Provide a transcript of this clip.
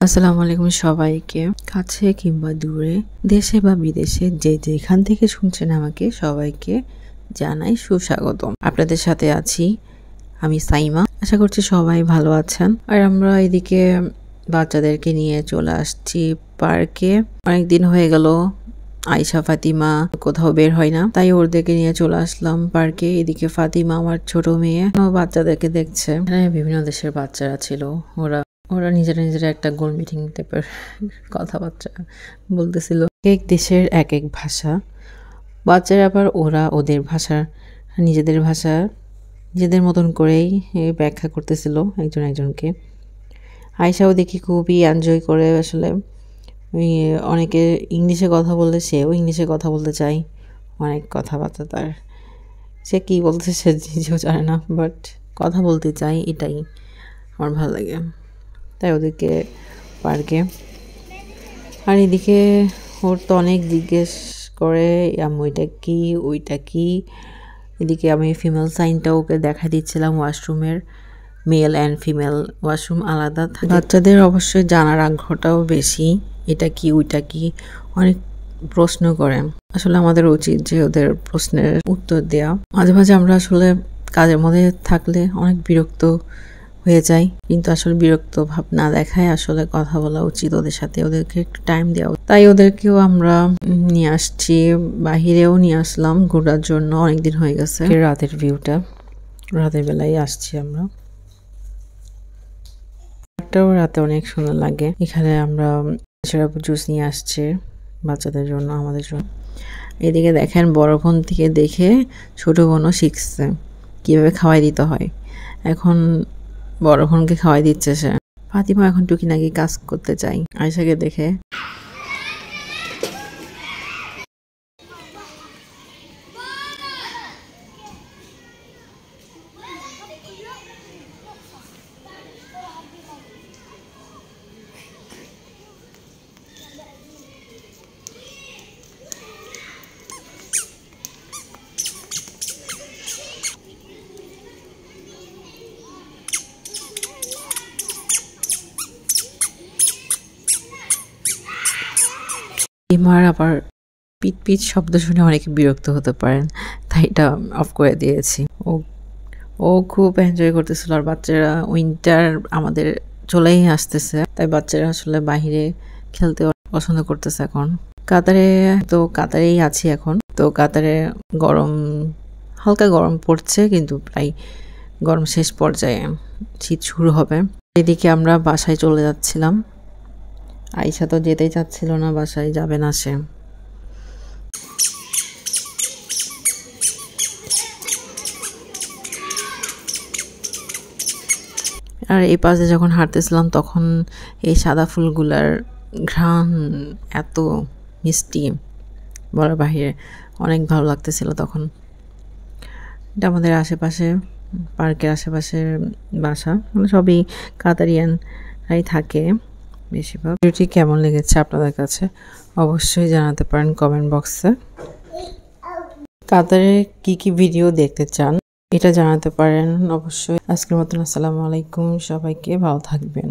আসসালামু আলাইকুম সবাইকে, কাছে কিংবা দূরে, দেশে বা বিদেশে যে যেখান থেকে শুনছেন আমাকে সবাইকে জানাই সুস্বাগতম। আপনাদের সাথে আছি আমি সাইমা। আশা করছি সবাই ভালো আছেন। আর আমরা এদিকে বাচ্চাদেরকে নিয়ে চলে আসছি পার্কে। অনেকদিন হয়ে গেল আয়শা ফাতিমা কোথাও বের হয় না, তাই ওদেরকে নিয়ে চলে আসলাম পার্কে। এদিকে ফাতিমা আমার ছোট মেয়ে বাচ্চাদেরকে দেখছে। এখানে বিভিন্ন দেশের বাচ্চারা ছিল। ওরা নিজেরা একটা গোল মিটিং টাইপের কথাবার্তা বলতেছিল। এক দেশের এক এক ভাষা, বাচ্চারা আবার ওরা ওদের ভাষা নিজেদের মতন করেই ব্যাখ্যা করতেছিল একজন একজনকে। আয়শাও দেখি খুবই এনজয় করে। আসলে অনেকে ইংলিশে কথা বললে সেও ইংলিশে কথা বলতে চায়। অনেক কথাবার্তা তার, সে কী বলতে সে নিজেও জানে না, বাট কথা বলতে চাই, এটাই আমার ভালো লাগে। তাই ওদেরকে পার্কে। আর এদিকে ওর তো অনেক জিজ্ঞেস করে ওইটা কি ওইটা কি। এদিকে আমি ফিমেল সাইনটা ওকে দেখা দিচ্ছিলাম। ওয়াশরুমের মেল অ্যান্ড ফিমেল ওয়াশরুম আলাদা থাকে। বাচ্চাদের অবশ্যই জানার আগ্রহটাও বেশি, এটা কি ওইটা কি অনেক প্রশ্ন করে। আসলে আমাদের উচিত যে ওদের প্রশ্নের উত্তর দেওয়া। মাঝে মাঝে আমরা আসলে কাজের মধ্যে থাকলে অনেক বিরক্ত হয়ে যায়, কিন্তু আসলে বিরক্ত ভাব না দেখায় আসলে কথা বলা উচিত ওদের সাথে, ওদেরকে একটু টাইম দেওয়া। তাই ওদেরকেও আমরা নিয়ে আসছি, বাহিরেও নিয়ে আসলাম ঘোরার জন্য। অনেকদিন হয়ে গেছে। রাতের ভিউটা, রাতের বেলায় আসছি আমরা। রাতে অনেক সুন্দর লাগে। এখানে আমরা জুস নিয়ে আসছে বাচ্চাদের জন্য, আমাদের জন্য। এদিকে দেখেন বড় বোন থেকে দেখে ছোট বোনও শিখছে কিভাবে খাওয়াই দিতে হয়। এখন বড় বোনকে খাওয়াই দিচ্ছে সে। ফাতিমা এখন টুকিনাকি কাজ করতে চাই আয়শাকে দেখে। আবার পিট শব্দ শুনে অনেকে বিরক্ত হতে পারেন, তাই এটা অফ করে দিয়েছি। ও খুব এনজয় করতেছিল। আর বাচ্চারা উইন্টার আমাদের চলেই আসতেছে, তাই বাচ্চারা আসলে বাহিরে খেলতে পছন্দ করতেছে। এখন কাতারেই আছি এখন। তো কাতারে হালকা গরম পড়ছে, কিন্তু প্রায় গরম শেষ পর্যায়ে, শীত শুরু হবে। এদিকে আমরা বাসায় চলে যাচ্ছিলাম। আয়শা তো যেতেই চাচ্ছিল না, বাসায় যাবে না সে। আর এই পাশে যখন হাঁটতেছিলাম তখন এই সাদা ফুলগুলার ঘ্রাণ এত মিষ্টি, বলার বাহিরে, অনেক ভালো লাগতেছিল তখন। এটা আমাদের আশেপাশে, পার্কের আশেপাশের বাসা, মানে সবই কাতারিয়ানরাই থাকে বেশিরভাগ। ভিডিওটি কেমন লেগেছে আপনাদের কাছে অবশ্যই জানাতে পারেন কমেন্ট বক্সে। কাতারে কি কি ভিডিও দেখতে চান এটা জানাতে পারেন অবশ্যই। আজকের মতন আসসালামু আলাইকুম, সবাইকে ভালো থাকবেন।